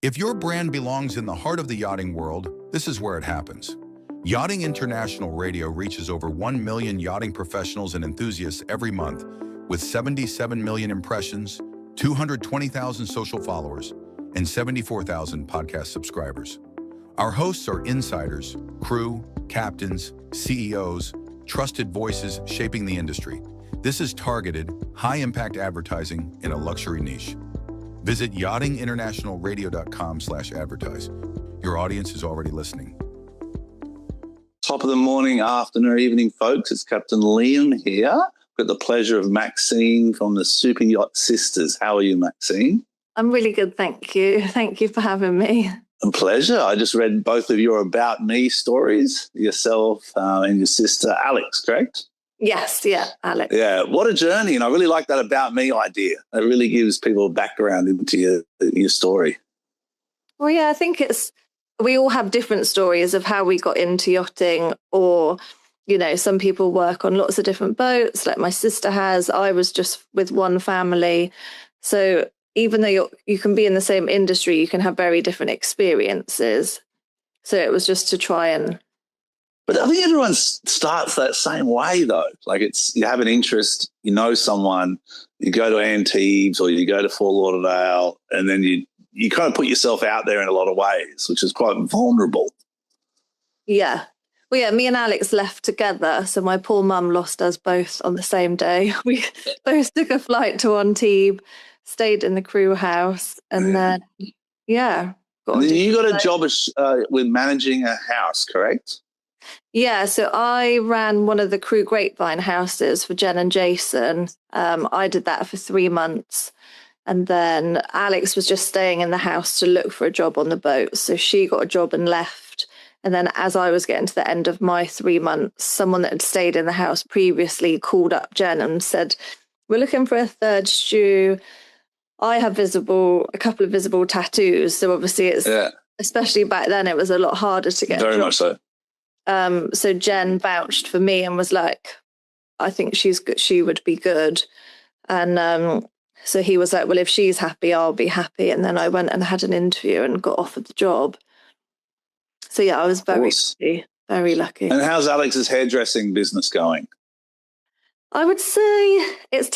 If your brand belongs in the heart of the yachting world, this is where it happens. Yachting International Radio reaches over 1 million yachting professionals and enthusiasts every month, with 77 million impressions, 220,000 social followers, and 74,000 podcast subscribers. Our hosts are insiders, crew, captains, CEOs, trusted voices shaping the industry. This is targeted, high-impact advertising in a luxury niche. Visit yachtinginternationalradio.com/advertise. Your audience is already listening. Top of the morning, afternoon, or evening, folks. It's Captain Liam here. Got the pleasure of Maxine from the Superyacht Sisters. How are you, Maxine? I'm really good, thank you. Thank you for having me. A pleasure. I just read both of your About Me stories, yourself and your sister Alex, correct? Yes, yeah, Alex. Yeah, what a journey. And I really like that About Me idea. It really gives people background into your story. Well, yeah, I think we all have different stories of how we got into yachting, or, you know, some people work on lots of different boats, like my sister has. I was just with one family. So even though you can be in the same industry, you can have very different experiences. So it was just to try and... But I think everyone starts that same way, though. Like, you have an interest, you know someone, you go to Antibes or you go to Fort Lauderdale, and then you kind of put yourself out there in a lot of ways, which is quite vulnerable. Yeah. Well, yeah, me and Alex left together. So my poor mum lost us both on the same day. We both took a flight to Antibes, stayed in the crew house, and then, yeah. And then you got a job with managing a house, correct? Yeah, so I ran one of the crew grapevine houses for Jen and Jason. I did that for 3 months. And then Alex was just staying in the house to look for a job on the boat. So she got a job and left. And then as I was getting to the end of my 3 months, someone that had stayed in the house previously called up Jen and said, "We're looking for a third stew. I have a couple of visible tattoos." So obviously especially back then, it was a lot harder to get Very much so. So Jen vouched for me and was like, "I think she would be good." And so he was like, "Well, if she's happy, I'll be happy." And then I went and had an interview and got offered the job. So yeah, I was very lucky, very lucky. And how's Alex's hairdressing business going? I would say it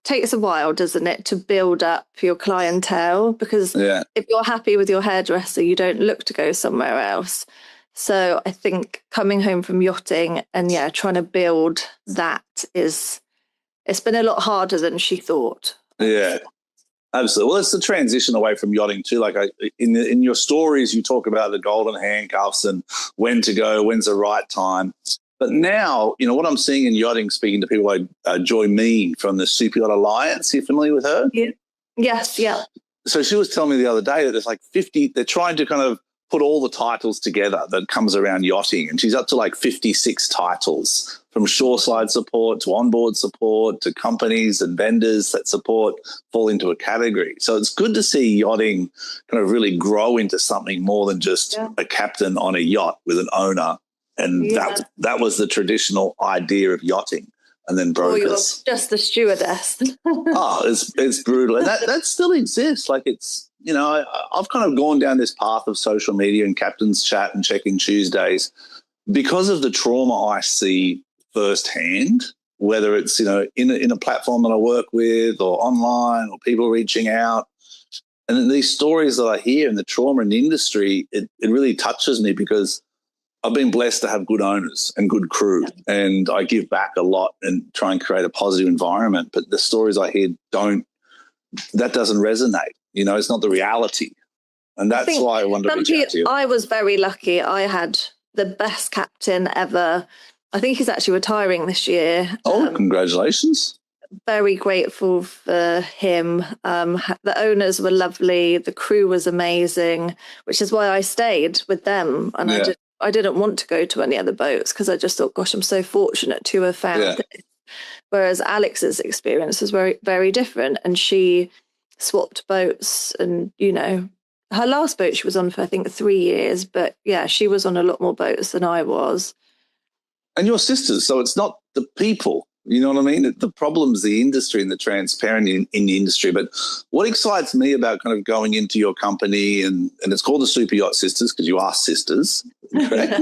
takes a while, doesn't it, to build up your clientele, because if you're happy with your hairdresser, you don't look to go somewhere else. So I think coming home from yachting and trying to build that it's been a lot harder than she thought. Yeah, absolutely. Well, it's the transition away from yachting too. Like in your stories, you talk about the golden handcuffs and when to go, when's the right time. But now, you know, what I'm seeing in yachting, speaking to people like Joy Mean from the Super Yacht Alliance, you familiar with her? Yeah. Yes, yeah. So she was telling me the other day that there's like 50, they're trying to kind of put all the titles together that comes around yachting, and she's up to like 56 titles, from shoreside support to onboard support to companies and vendors that support fall into a category. So it's good to see yachting kind of really grow into something more than just a captain on a yacht with an owner. And that was the traditional idea of yachting. And then brokers. Or you're just the stewardess. It's brutal. And that still exists. Like, it's, you know, I've kind of gone down this path of social media and captain's chat and check-in Tuesdays because of the trauma I see firsthand, whether it's, you know, in a platform that I work with or online or people reaching out. And these stories that I hear and the trauma in the industry, it really touches me, because I've been blessed to have good owners and good crew, and I give back a lot and try and create a positive environment. But the stories I hear that doesn't resonate. You know, it's not the reality. And that's why I wanted to reach out to you. I was very lucky. I had the best captain ever. I think he's actually retiring this year. Oh, congratulations. Very grateful for him. The owners were lovely. The crew was amazing, which is why I stayed with them. And I didn't want to go to any other boats, because I just thought, gosh, I'm so fortunate to have found this. Whereas Alex's experience was very, very different. And she swapped boats, and, you know, her last boat she was on for, I think, 3 years. But yeah, she was on a lot more boats than I was. And your sisters, so it's not the people, You know what I mean? The problem's the industry and the transparency in the industry. But what excites me about kind of going into your company, and it's called the Superyacht Sisters because you are sisters, correct?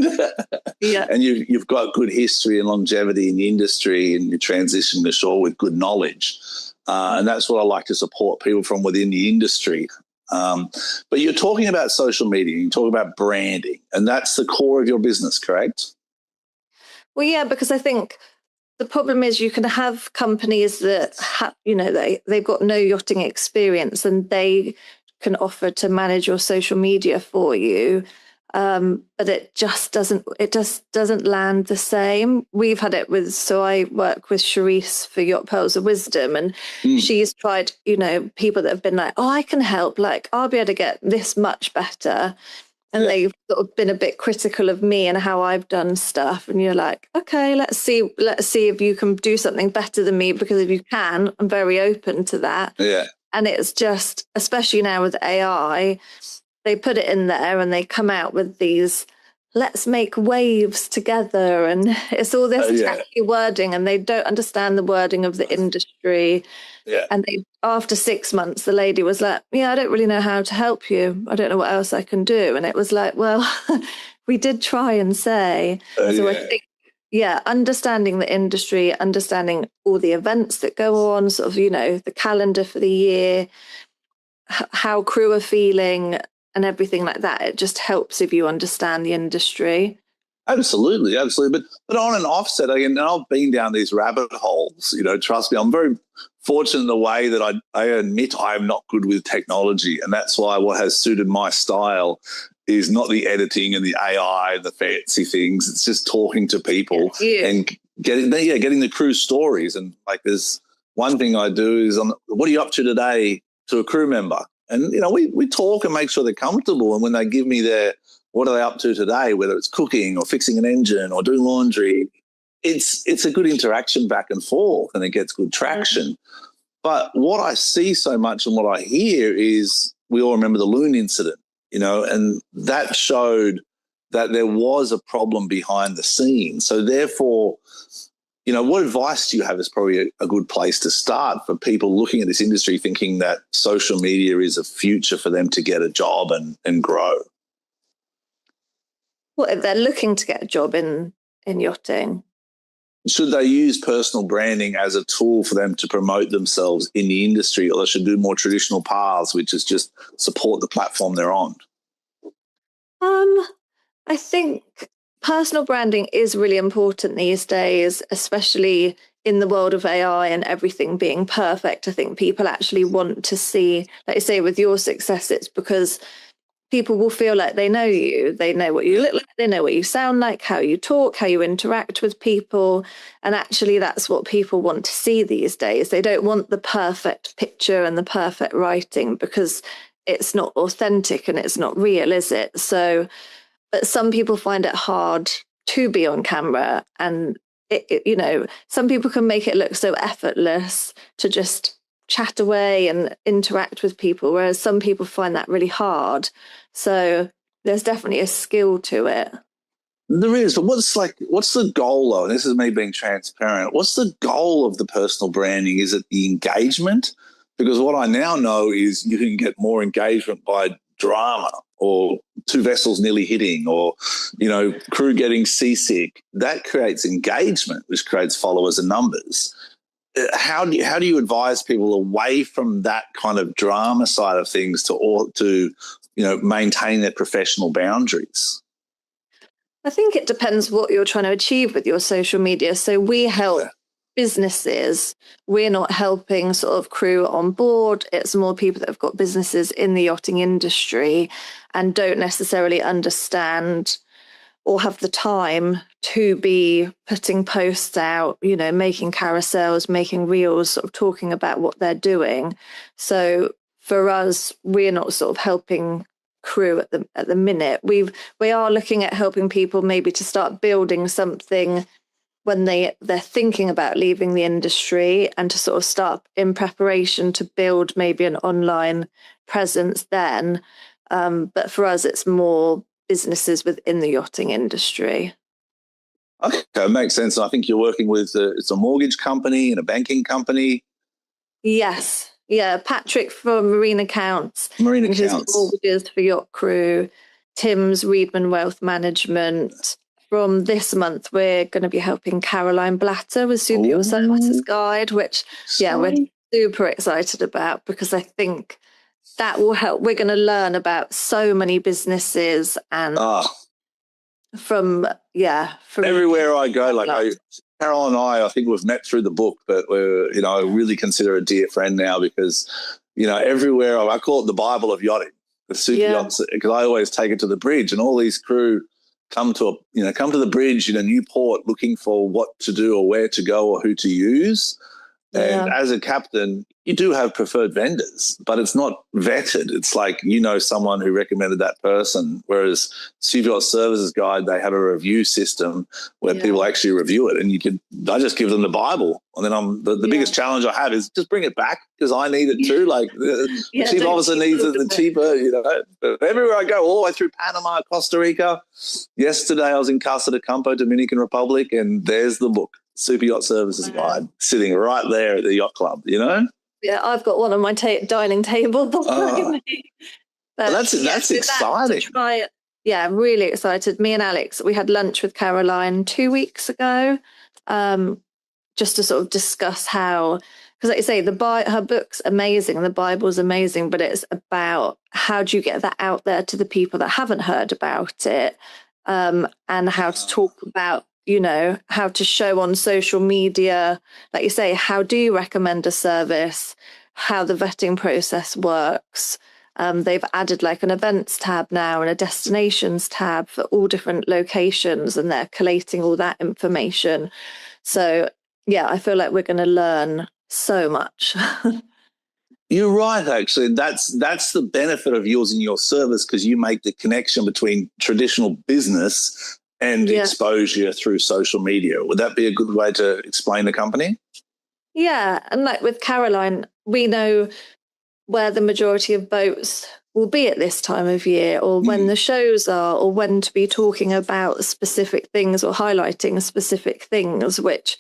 Yeah. And you've got good history and longevity in the industry, and you transition to shore with good knowledge. And that's what I like to support people from within the industry. But you're talking about social media, you talk about branding, and that's the core of your business, correct? Well, yeah, because I think the problem is you can have companies that they've got no yachting experience and they can offer to manage your social media for you, but it just doesn't land the same. We've had it with, so I work with Charisse for Yacht Pearls of Wisdom, and she's tried, people that have been like, oh, I can help, like I'll be able to get this much better. And they've sort of been a bit critical of me and how I've done stuff. And you're like, okay, let's see if you can do something better than me, because if you can, I'm very open to that. Yeah. And it's just, especially now with AI, they put it in there and they come out with these, let's make waves together. And it's all this tacky wording, and they don't understand the wording of the industry. Yeah. And after 6 months, the lady was like, yeah, I don't really know how to help you. I don't know what else I can do. And it was like, well, we did try and say. So I think, understanding the industry, understanding all the events that go on, sort of, the calendar for the year, how crew are feeling and everything like that. It just helps if you understand the industry. Absolutely. But on an offset, and I've been down these rabbit holes, trust me, I'm very fortunate in the way that I admit I'm not good with technology. And that's why what has suited my style is not the editing and the AI and the fancy things. It's just talking to people and getting the crew stories. And like there's one thing I do is, what are you up to today, to a crew member? And, we talk and make sure they're comfortable. And when they give me what are they up to today, whether it's cooking or fixing an engine or doing laundry, it's a good interaction back and forth, and it gets good traction. But what I see so much and what I hear is, we all remember the loon incident, and that showed that there was a problem behind the scenes. So therefore, what advice do you have is probably a good place to start for people looking at this industry thinking that social media is a future for them to get a job and grow? Well, if they're looking to get a job in yachting, should they use personal branding as a tool for them to promote themselves in the industry, or they should do more traditional paths, which is just support the platform they're on? I think personal branding is really important these days, especially in the world of AI and everything being perfect. I think people actually want to see, like you say, with your success, it's because people will feel like they know you. They know what you look like. They know what you sound like, how you talk, how you interact with people. And actually, that's what people want to see these days. They don't want the perfect picture and the perfect writing, because it's not authentic and it's not real, is it? So, but some people find it hard to be on camera. And, some people can make it look so effortless to just chat away and interact with people, whereas some people find that really hard. So there's definitely a skill to it. There is, but what's the goal though? And this is me being transparent. What's the goal of the personal branding? Is it the engagement? Because what I now know is you can get more engagement by drama, or two vessels nearly hitting, or, crew getting seasick. That creates engagement, which creates followers and numbers. How do you advise people away from that kind of drama side of things to maintain their professional boundaries? I think it depends what you're trying to achieve with your social media. So we help businesses. We're not helping sort of crew on board. It's more people that have got businesses in the yachting industry and don't necessarily understand or have the time to be putting posts out, making carousels, making reels, sort of talking about what they're doing. So for us, we're not sort of helping crew at the minute. We are looking at helping people maybe to start building something when they're thinking about leaving the industry, and to sort of start in preparation to build maybe an online presence then. But for us, it's more businesses within the yachting industry. Okay, makes sense. I think you're working with it's a mortgage company and a banking company. Yes. Yeah. Patrick from Marine Accounts. Marine and his accounts. mortgages for Yacht Crew. Tim's Reedman Wealth Management. From this month, we're going to be helping Caroline Blatter with Superyacht Services Guide, which, we're super excited about because I think that will help. We're going to learn about so many businesses and from everywhere I go. Like Carol and I think we've met through the book, but we're, I really consider her a dear friend now because, everywhere I call it the Bible of yachting, the super yachts, because I always take it to the bridge and all these crew come to the bridge in a new port looking for what to do or where to go or who to use. And as a captain, you do have preferred vendors, but it's not vetted. It's like, someone who recommended that person. Whereas Superyacht Services Guide, they have a review system where people actually review it. And I just give them the Bible. And then the biggest challenge I have is just bring it back because I need it too. Like the chief officer needs it, the cheaper, But everywhere I go, all the way through Panama, Costa Rica. Yesterday I was in Casa de Campo, Dominican Republic, and there's the book. Superyacht Services Guide sitting right there at the yacht club, Yeah, I've got one on my dining table behind me. But that's exciting. I'm really excited. Me and Alex, we had lunch with Caroline 2 weeks ago, just to sort of discuss how, because like you say, her book's amazing, the Bible's amazing, but it's about how do you get that out there to the people that haven't heard about it, and how to talk about how to show on social media, like you say, how do you recommend a service, how the vetting process works. They've added like an events tab now and a destinations tab for all different locations, and they're collating all that information. So, I feel like we're going to learn so much. You're right, actually. That's the benefit of using your service because you make the connection between traditional business and exposure through social media. Would that be a good way to explain the company? Yeah. And like with Caroline, we know where the majority of boats will be at this time of year, or when the shows are, or when to be talking about specific things or highlighting specific things, which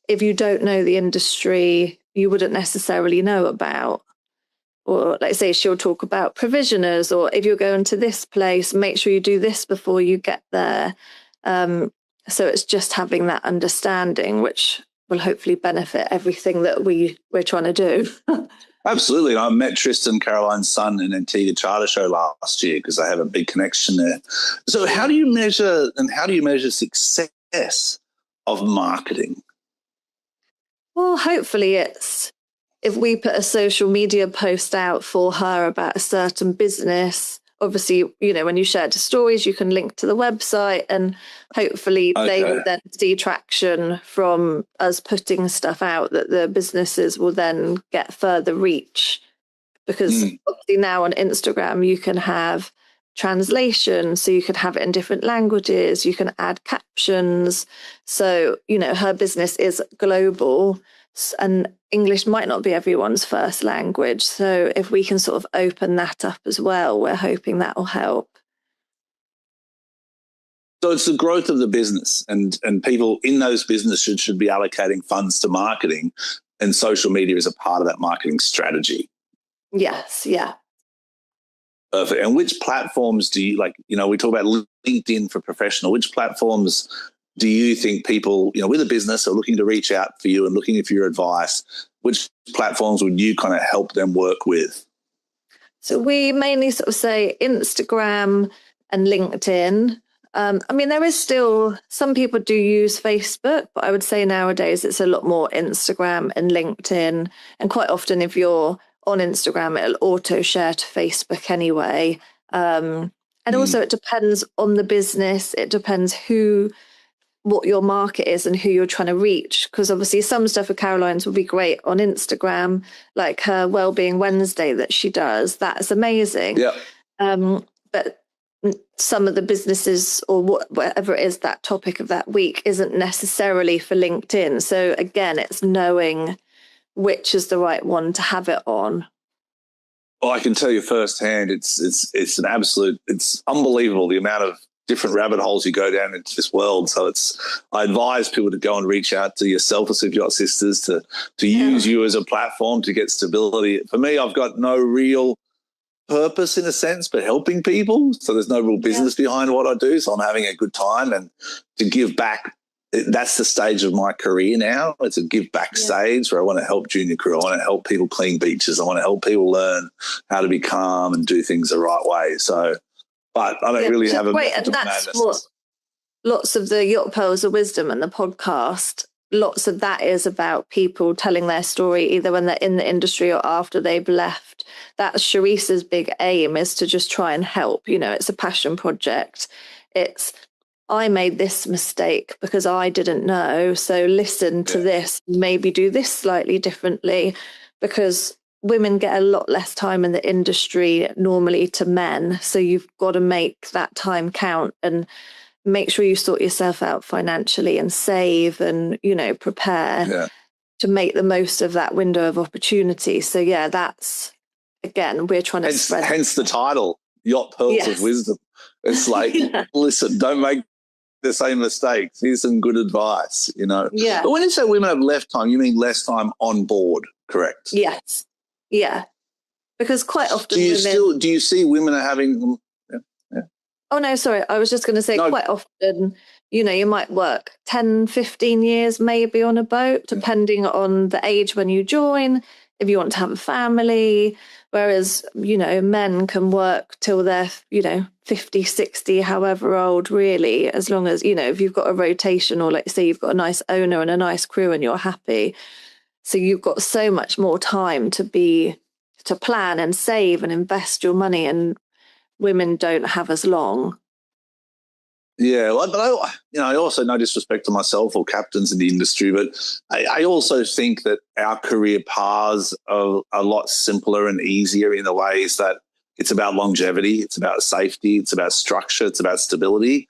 if you don't know the industry, you wouldn't necessarily know about. Or like say, she'll talk about provisioners, or if you're going to this place, make sure you do this before you get there. So it's just having that understanding, which will hopefully benefit everything that we're trying to do. Absolutely. I met Tristan, Caroline's son, in Antigua Charter Show last year because I have a big connection there. So how do you measure success of marketing? Well, hopefully it's if we put a social media post out for her about a certain business. Obviously, when you share the stories, you can link to the website, and hopefully they will then see traction from us putting stuff out that the businesses will then get further reach. Because obviously now on Instagram, you can have translation, so you can have it in different languages, you can add captions. So, her business is global, and English might not be everyone's first language. So if we can sort of open that up as well, we're hoping that will help. So it's the growth of the business, and people in those businesses should be allocating funds to marketing, and social media is a part of that marketing strategy. Yes, yeah. Perfect. And which platforms do you we talk about LinkedIn for professional. Which platforms do you think people, with a business are looking to reach out for you and looking for your advice? Which platforms would you kind of help them work with? So we mainly sort of say Instagram and LinkedIn. There is still, some people do use Facebook, but I would say nowadays it's a lot more Instagram and LinkedIn. And quite often if you're on Instagram, it'll auto share to Facebook anyway. And also it depends on the business. It depends what your market is and who you're trying to reach. Because obviously some stuff of Caroline's will be great on Instagram, like her Wellbeing Wednesday that she does. That's amazing. Yeah. But some of the businesses or whatever it is, that topic of that week isn't necessarily for LinkedIn. So again, it's knowing which is the right one to have it on. Well, I can tell you firsthand, it's unbelievable the amount of different rabbit holes you go down into this world. So I advise people to go and reach out to yourself or Superyacht Sisters to use you as a platform to get stability. For me, I've got no real purpose in a sense, but helping people. So there's no real business behind what I do. So I'm having a good time, and to give back. That's the stage of my career now. It's a give back stage where I want to help junior crew. I want to help people clean beaches. I want to help people learn how to be calm and do things the right way. So, but I don't really have a method of madness. What lots of the Yacht Pearls of Wisdom and the podcast, lots of that is about people telling their story either when they're in the industry or after they've left. That's Sharice's big aim, is to just try and help. You know, it's a passion project. It's, I made this mistake because I didn't know. So listen to this, maybe do this slightly differently, because women get a lot less time in the industry normally to men. So you've got to make that time count and make sure you sort yourself out financially and save and, you know, prepare to make the most of that window of opportunity. So that's, again, we're trying to spread. Hence the title, Yacht Pearls of Wisdom. It's like, listen, don't make the same mistakes. Here's some good advice, you know. Yeah. But when you say women have less time, you mean less time on board, correct? Yes. Yeah. Because quite often do you see women are having Oh, no, sorry. I was just going to say quite often, you know, you might work 10, 15 years maybe on a boat, depending on the age when you join, if you want to have a family. Whereas, you know, men can work till they're, you know, 50, 60, however old, really, as long as, you know, if you've got a rotation or, like, say you've got a nice owner and a nice crew and you're happy. So you've got so much more time to plan and save and invest your money, and women don't have as long. Yeah, well, but I also, no disrespect to myself or captains in the industry, but I also think that our career paths are a lot simpler and easier in the ways that it's about longevity, it's about safety, it's about structure, it's about stability.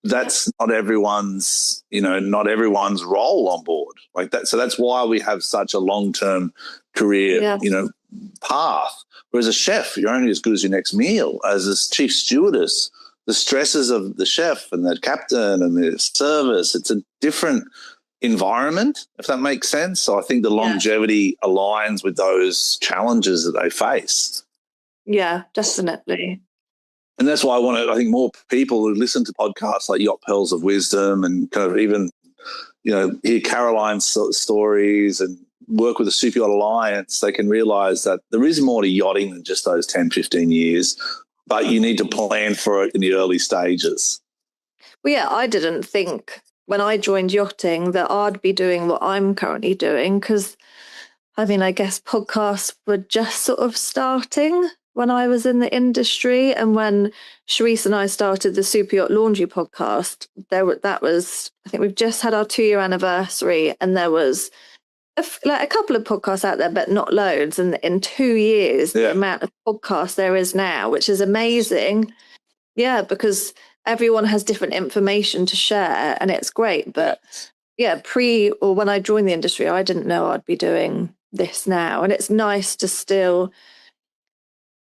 That's not everyone's role on board like that. So that's why we have such a long-term career, path. Whereas a chef, you're only as good as your next meal. As a chief stewardess, the stresses of the chef and the captain and the service, it's a different environment, if that makes sense. So I think the longevity aligns with those challenges that they face. Yeah, definitely. And that's why I think more people who listen to podcasts like Yacht Pearls of Wisdom and kind of even, you know, hear Caroline's stories and work with the Super Yacht Alliance, they can realise that there is more to yachting than just those 10, 15 years, but you need to plan for it in the early stages. Well, yeah, I didn't think when I joined yachting that I'd be doing what I'm currently doing, because, I mean, I guess podcasts were just sort of starting when I was in the industry. And when Sharice and I started the Super Yacht Laundry podcast, I think we've just had our 2-year anniversary, and there was a couple of podcasts out there, but not loads. And in 2 years, the amount of podcasts there is now, which is amazing. Yeah, because everyone has different information to share, and it's great. But when I joined the industry, I didn't know I'd be doing this now. And it's nice to still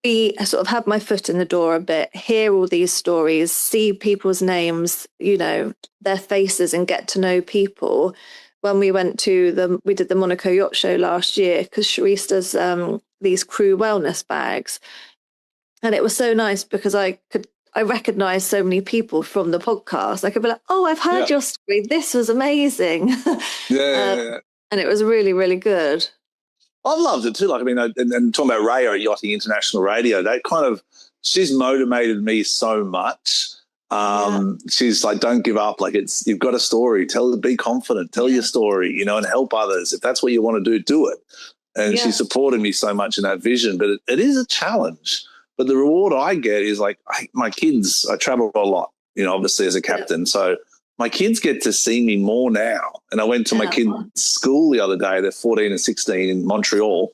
sort of have my foot in the door a bit, hear all these stories, see people's names, you know, their faces, and get to know people. When we did the Monaco Yacht Show last year, because Sharice does these crew wellness bags, and it was so nice because I recognized so many people from the podcast. I could be like, "Oh, I've heard your story. This was amazing." And it was really, really good. I've loved it too. Like, I mean, and talking about Raya at Yachting International Radio, she's motivated me so much. She's like, don't give up. Like, you've got a story. Be confident. Tell your story, you know, and help others. If that's what you want to do it. And she supported me so much in that vision. But it is a challenge. But the reward I get is like, my kids, I travel a lot, you know, obviously as a captain. So my kids get to see me more now. And I went to my kids' school the other day. They're 14 and 16 in Montreal.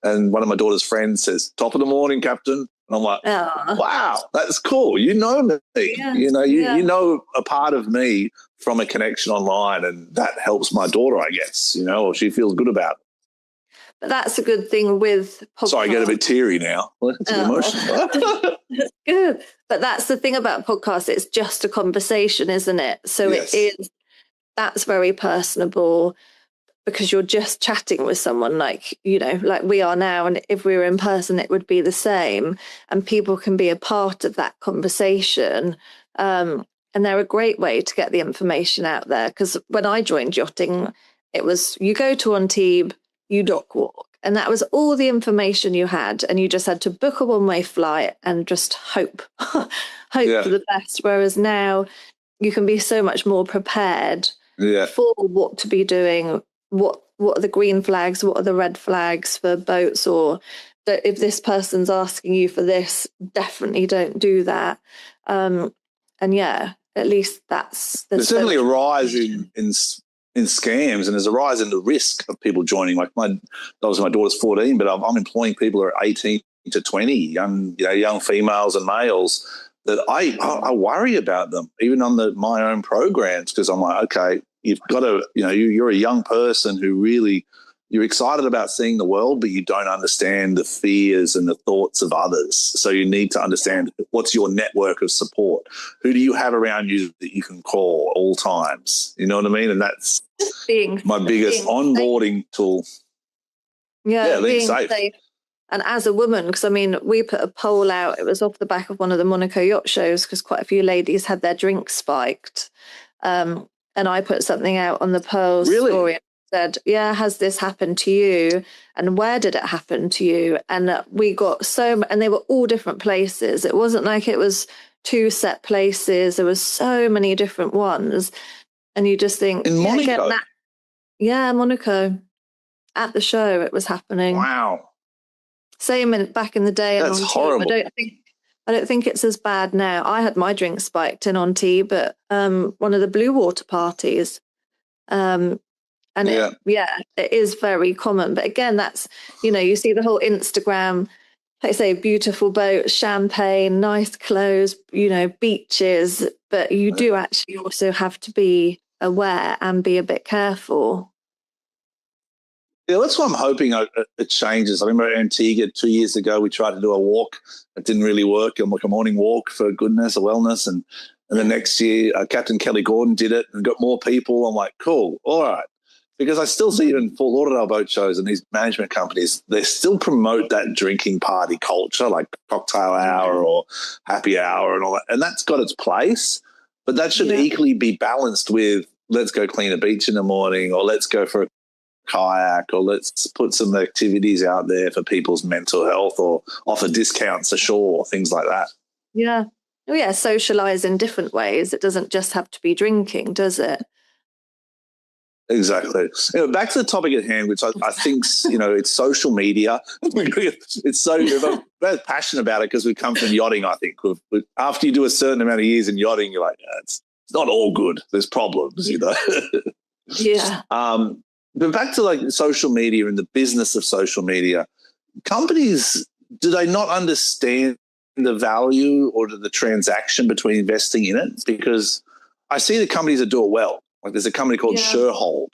And one of my daughter's friends says, "Top of the morning, Captain." And I'm like, wow, that's cool. You know me. Yeah. You know, you know a part of me from a connection online, and that helps my daughter, I guess, you know, or she feels good about it. But that's a good thing with podcasts. Sorry, I get a bit teary now. It's emotional. That's good. But that's the thing about podcasts. It's just a conversation, isn't it? So Yes. it is, that's very personable because you're just chatting with someone like, like we are now. And if we were in person, it would be the same. And people can be a part of that conversation. And they're a great way to get the information out there. Because when I joined yachting, it was you go to Antibes, you dock walk. And that was all the information you had. And you just had to book a one-way flight and just hope, hope for the best. Whereas now you can be so much more prepared for what to be doing. What are the green flags? What are the red flags for boats? Or that if this person's asking you for this, definitely don't do that. And yeah, at least there's definitely a rise in scams, and there's a rise in the risk of people joining. Like obviously my daughter's 14, but I'm employing people who are 18 to 20, young females and males that I worry about them, even on my own programs, because I'm like, okay, you've got to, you're a young person who really, you're excited about seeing the world, but you don't understand the fears and the thoughts of others. So you need to understand what's your network of support. Who do you have around you that you can call all times? You know what I mean? And that's my biggest onboarding tool. Yeah, being safe. And as a woman, because I mean, we put a poll out, it was off the back of one of the Monaco yacht shows, because quite a few ladies had their drinks spiked. And I put something out on the poll story and said, yeah, has this happened to you? And where did it happen to you? And we got and they were all different places. It wasn't like it was two set places. There was so many different ones. And you just think, in Monaco? Monaco. At the show, it was happening. Wow. Same back in the day. That's horrible. I don't think it's as bad now. I had my drink spiked in on tea, but one of the blue water parties. It is very common. But again, that's, you see the whole Instagram, like I say, beautiful boats, champagne, nice clothes, beaches. But you do actually also have to be aware and be a bit careful. Yeah, that's what I'm hoping it changes. I remember Antigua 2 years ago, we tried to do a walk. It didn't really work. Like a morning walk for goodness or wellness. And the next year, Captain Kelly Gordon did it and got more people. I'm like, cool, all right. Because I still see even Fort Lauderdale boat shows and these management companies, they still promote that drinking party culture, like cocktail hour or happy hour and all that. And that's got its place. But that should equally be balanced with let's go clean a beach in the morning, or let's go for a kayak, or let's put some activities out there for people's mental health, or offer discounts ashore, things like that. Yeah. Oh, yeah. Socialize in different ways. It doesn't just have to be drinking, does it? Exactly. Back to the topic at hand, which I think, it's social media. It's so, I'm very passionate about it because we come from yachting, I think. After you do a certain amount of years in yachting, you're like, it's not all good. There's problems, Yeah. But back to like social media and the business of social media, companies, do they not understand the value or the transaction between investing in it? Because I see the companies that do it well. Like there's a company called Surehold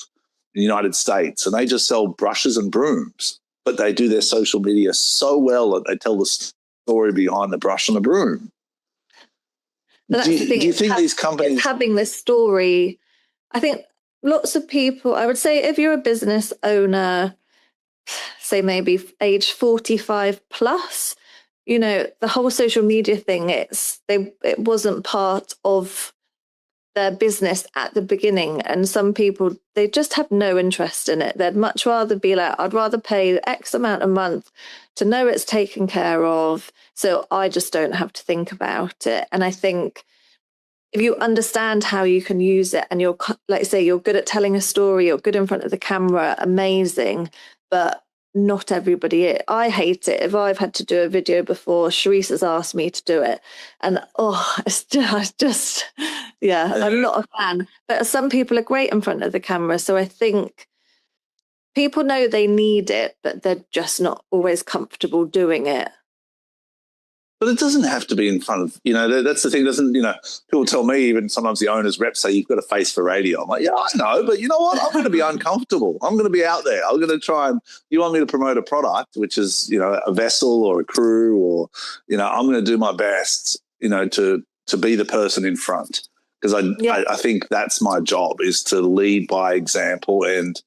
in the United States, and they just sell brushes and brooms, but they do their social media so well that they tell the story behind the brush and the broom. Do you think these companies having this story? I think lots of people, I would say if you're a business owner, say maybe age 45 plus, the whole social media thing, it wasn't part of their business at the beginning. And some people, they just have no interest in it. They'd much rather be like, I'd rather pay X amount a month to know it's taken care of, so I just don't have to think about it. And I think if you understand how you can use it, and you're, like say, you're good at telling a story, you're good in front of the camera, amazing, but not everybody is. I hate it. If I've had to do a video before, Sharice has asked me to do it, and it's just I'm not a fan. But some people are great in front of the camera, so I think people know they need it, but they're just not always comfortable doing it. But it doesn't have to be in front of, that's the thing. People tell me, even sometimes the owners reps say, you've got a face for radio. I'm like, yeah, I know, but you know what? I'm going to be uncomfortable. I'm going to be out there. I'm going to try and, you want me to promote a product, which is, a vessel or a crew, or, I'm going to do my best, to be the person in front. Because I think that's my job, is to lead by example. And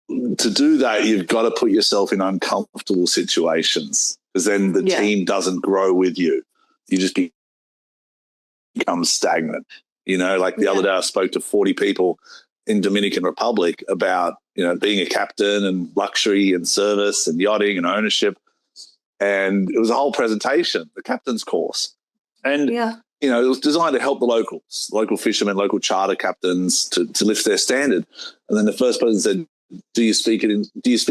to do that, you've got to put yourself in uncomfortable situations, because then the team doesn't grow with you. You just become stagnant. Like the other day I spoke to 40 people in Dominican Republic about, being a captain and luxury and service and yachting and ownership. And it was a whole presentation, the captain's course. And, it was designed to help the locals, local fishermen, local charter captains to lift their standard. And then the first person said, do you speak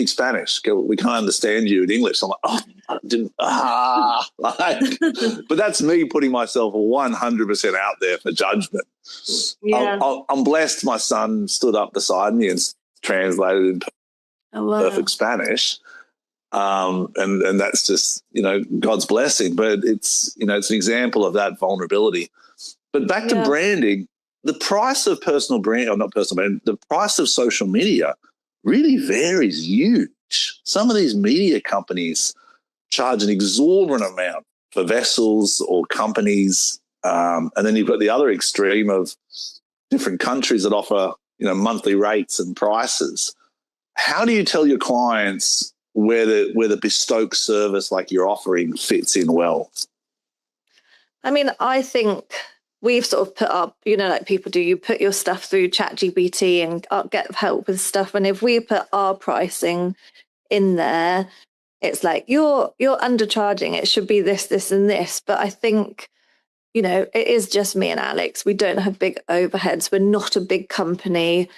Spanish? We can't understand you in English. I'm like, oh, I didn't. But that's me putting myself 100% out there for judgment. Yeah. I'm blessed my son stood up beside me and translated in perfect Spanish. And that's just, God's blessing. But it's an example of that vulnerability. But back to branding, the price of personal brand, or not personal brand, the price of social media really varies huge. Some of these media companies charge an exorbitant amount for vessels or companies. And then you've got the other extreme of different countries that offer, monthly rates and prices. How do you tell your clients where the bespoke service like you're offering fits in well? I mean, I think we've sort of put up, like people do, you put your stuff through ChatGPT and get help with stuff. And if we put our pricing in there, it's like, you're undercharging. It should be this, this, and this. But I think, it is just me and Alex. We don't have big overheads. We're not a big company.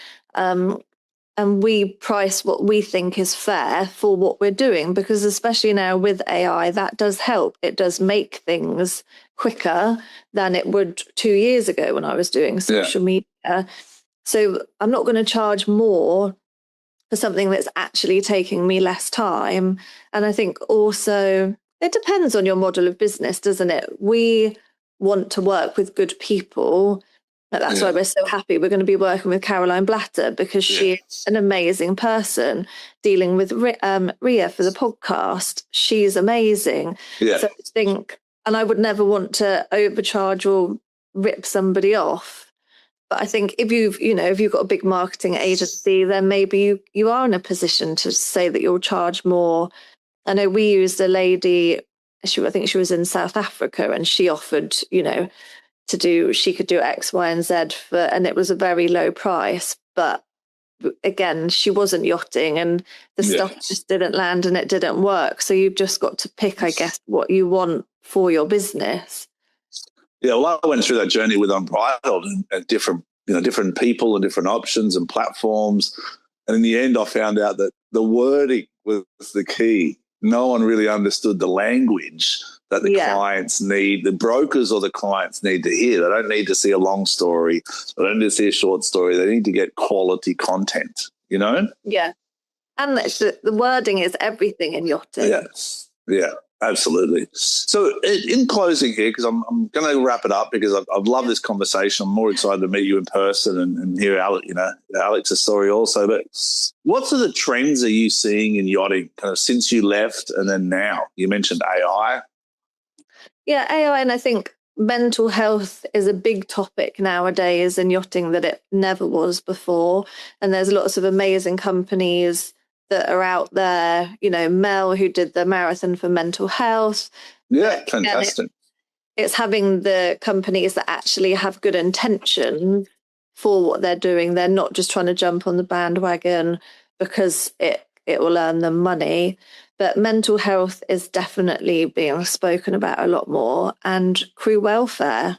And we price what we think is fair for what we're doing, because especially now with AI, that does help. It does make things quicker than it would 2 years ago when I was doing social media. So I'm not going to charge more for something that's actually taking me less time. And I think also it depends on your model of business, doesn't it? We want to work with good people. That's why we're so happy we're going to be working with Caroline Blatter, because she's an amazing person. Dealing with Ria for the podcast, she's amazing. So I think, and I would never want to overcharge or rip somebody off. But I think if you've got a big marketing agency, then maybe you are in a position to say that you'll charge more. I know we used a lady, I think she was in South Africa, and she offered, she could do X, Y, and Z and it was a very low price. But again, she wasn't yachting, and the stuff just didn't land and it didn't work. So you've just got to pick, I guess, what you want for your business. Yeah, well, I went through that journey with Unbridled and different people and different options and platforms. And in the end, I found out that the wording was the key. No one really understood the language that the clients need, the brokers or the clients need to hear. They don't need to see a long story. They don't need to see a short story. They need to get quality content, Yeah. And the wording is everything in yachting. Yes. Yeah, absolutely. So in closing here, because I'm going to wrap it up, because I've loved this conversation. I'm more excited to meet you in person and hear Alex's story also. But what sort of trends are you seeing in yachting kind of since you left and then now? You mentioned AI. Yeah, AI, and I think mental health is a big topic nowadays in yachting that it never was before. And there's lots of amazing companies that are out there, Mel, who did the marathon for mental health. Yeah, fantastic. It's having the companies that actually have good intention for what they're doing. They're not just trying to jump on the bandwagon because it will earn them money. But mental health is definitely being spoken about a lot more, and crew welfare.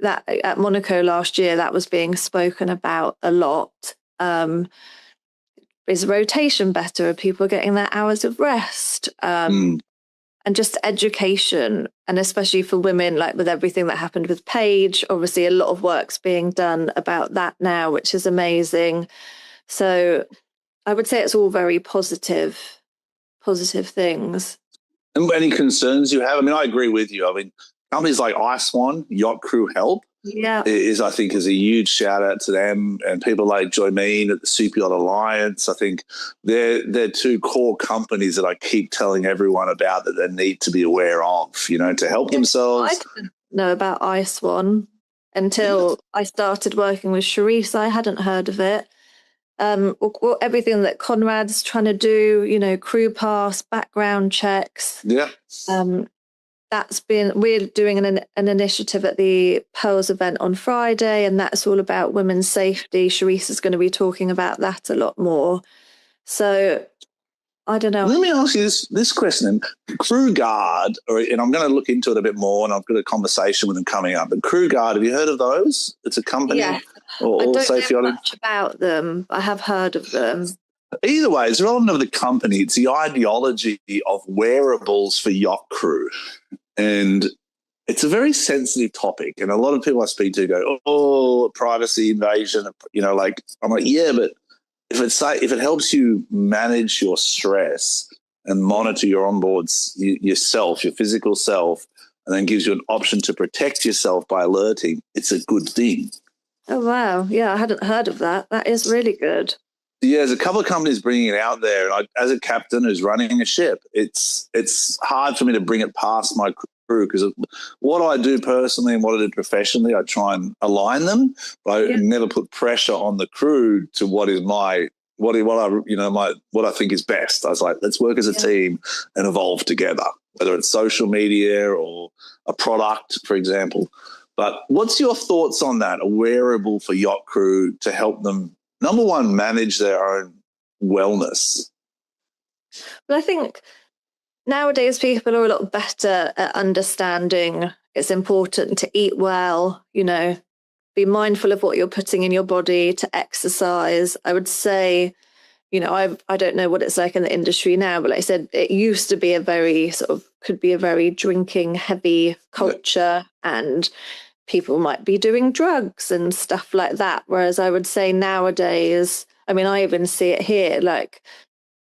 That at Monaco last year, that was being spoken about a lot. Is rotation better? Are people getting their hours of rest? And just education, and especially for women, like with everything that happened with Paige, obviously a lot of work's being done about that now, which is amazing. So I would say it's all very positive things. And any concerns you have? I mean, I agree with you. I mean, companies like iSwan, Yacht Crew Help, Yeah. I think is a huge shout out to them, and people like Joymeen at the Superyacht Alliance. I think they're two core companies that I keep telling everyone about that they need to be aware of, to help themselves. I didn't know about iSwan until I started working with Charisse. I hadn't heard of it. Everything that Conrad's trying to do, crew pass, background checks. Yeah. We're doing an initiative at the Pearls event on Friday, and that's all about women's safety. Charisse is going to be talking about that a lot more. So I don't know. Let me ask you this question. Crew Guard, and I'm going to look into it a bit more, and I've got a conversation with them coming up. But Crew Guard, have you heard of those? It's a company. Yeah. Or I don't safety know audit. much about them. I have heard of them. Either way, it's relevant of the company. It's the ideology of wearables for yacht crew. And it's a very sensitive topic. And a lot of people I speak to go, oh, privacy invasion. I'm like, yeah, but if it helps you manage your stress and monitor your onboards, yourself, your physical self, and then gives you an option to protect yourself by alerting, it's a good thing. Oh, wow. Yeah, I hadn't heard of that. That is really good. Yeah, there's a couple of companies bringing it out there. And as a captain who's running a ship, it's hard for me to bring it past my crew because what I do personally and what I do professionally, I try and align them, but I never put pressure on the crew to what I think is best. I was like, let's work as a team and evolve together, whether it's social media or a product, for example. But what's your thoughts on that, a wearable for yacht crew to help them, number one, manage their own wellness? Well, I think nowadays people are a lot better at understanding it's important to eat well, be mindful of what you're putting in your body, to exercise. I would say, I don't know what it's like in the industry now, but like I said, it used to be could be a very drinking heavy culture, and people might be doing drugs and stuff like that. Whereas I would say nowadays, I mean, I even see it here, like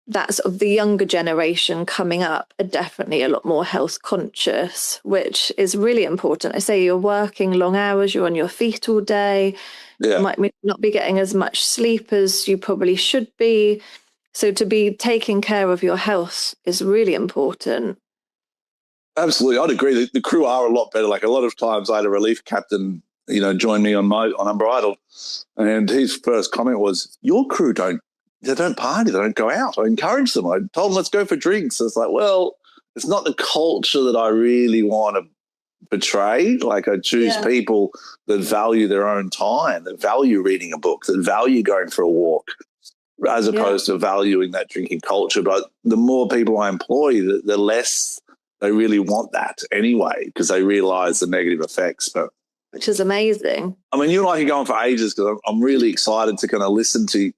that sort of the younger generation coming up are definitely a lot more health conscious, which is really important. I say you're working long hours, you're on your feet all day. You might not be getting as much sleep as you probably should be. So to be taking care of your health is really important. Absolutely. I'd agree. The crew are a lot better. Like a lot of times I had a relief captain, join me on Unbridled, and his first comment was, your crew don't party, they don't go out. I encourage them. I told them, let's go for drinks. It's like, well, it's not the culture that I really want to portray. Like I choose people that value their own time, that value reading a book, that value going for a walk, as opposed to valuing that drinking culture. But the more people I employ, the less they really want that anyway, because they realise the negative effects. Which is amazing. I mean, you and I can go on for ages because I'm really excited to kind of listen to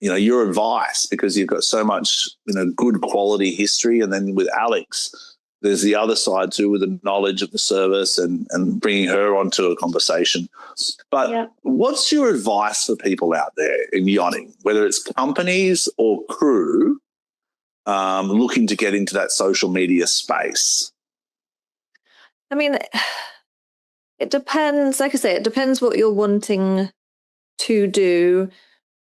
your advice, because you've got so much good quality history, and then with Alex, there's the other side too, with the knowledge of the service and bringing her onto a conversation. But what's your advice for people out there in yachting, whether it's companies or crew, looking to get into that social media space? I mean, it depends. Like I say, it depends what you're wanting to do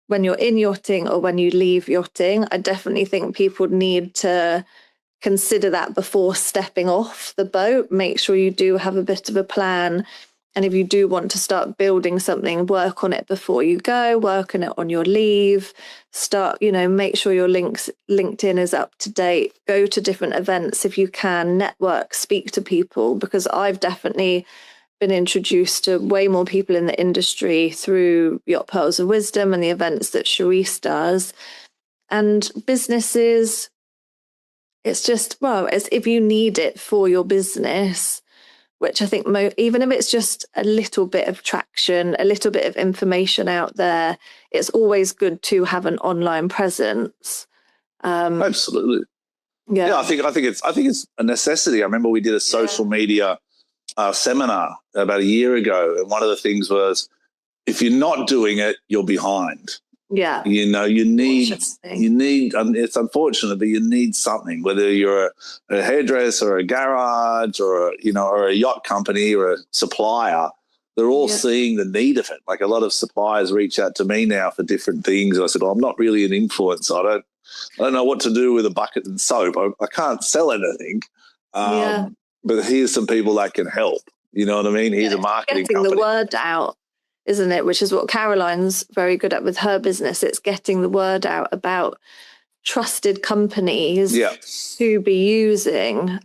when you're in yachting or when you leave yachting. I definitely think people need to consider that before stepping off the boat. Make sure you do have a bit of a plan. And if you do want to start building something, work on it before you go, work on it on your leave, make sure your LinkedIn is up to date, go to different events if you can, network, speak to people, because I've definitely been introduced to way more people in the industry through Yacht Pearls of Wisdom and the events that Charisse does. And businesses, it's just, as if you need it for your business, which I think even if it's just a little bit of traction, a little bit of information out there, it's always good to have an online presence. Absolutely. Yeah, I think it's a necessity. I remember we did a social media seminar about a year ago, and one of the things was, if you're not doing it, you're behind. Yeah. You know, you need, it's unfortunate, but you need something, whether you're a hairdresser or a garage or, you know, or a yacht company or a supplier, they're all seeing the need of it. Like a lot of suppliers reach out to me now for different things. And I said, well, I'm not really an influencer. I don't know what to do with a bucket and soap. I can't sell anything. But here's some people that can help. You know what I mean? Here's a marketing getting company. the word out, isn't it? Which is what Caroline's very good at with her business. It's getting the word out about trusted companies to be using,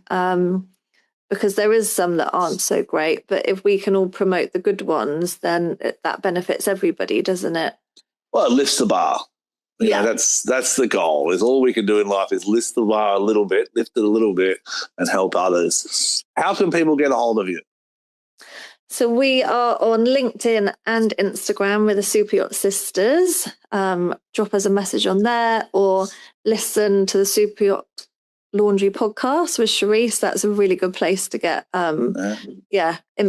because there is some that aren't so great. But if we can all promote the good ones, then that benefits everybody, doesn't it? Well, it lifts the bar. You know, that's the goal. Is all we can do in life is lift the bar a little bit, lift it a little bit, and help others. How can people get a hold of you? So we are on LinkedIn and Instagram with the Superyacht Sisters. Drop us a message on there or listen to the Superyacht Laundry podcast with Charisse. That's a really good place to get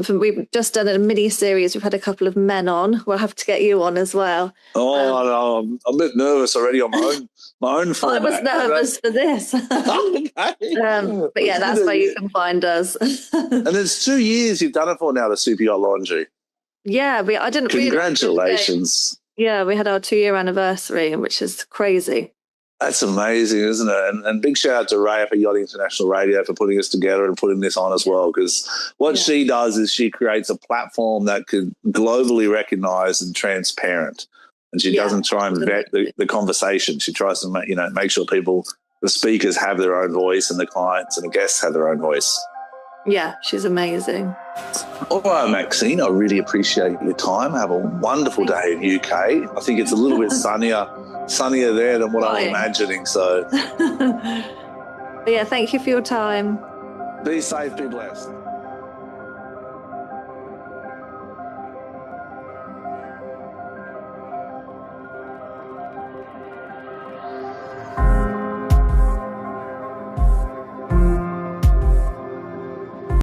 we've just done a mini series. We've had a couple of men on. We'll have to get you on as well. No, I'm a bit nervous already on my own format. I was nervous for this. But yeah, that's where you can find us. And it's 2 years you've done it for now, the Superyacht Laundry. Yeah, I didn't. Congratulations. Yeah, we had our 2-year anniversary, which is crazy. That's amazing, isn't it? And big shout out to Raya for Yachting International Radio for putting us together and putting this on as well, because what she does is she creates a platform that could globally recognized and transparent. And she doesn't try and vet the conversation. She tries to make sure the speakers have their own voice and the clients and the guests have their own voice. Yeah, she's amazing. All right, Maxine, I really appreciate your time. Have a wonderful day in UK. I think it's a little bit sunnier there than what I was imagining. So, but yeah, thank you for your time. Be safe, be blessed.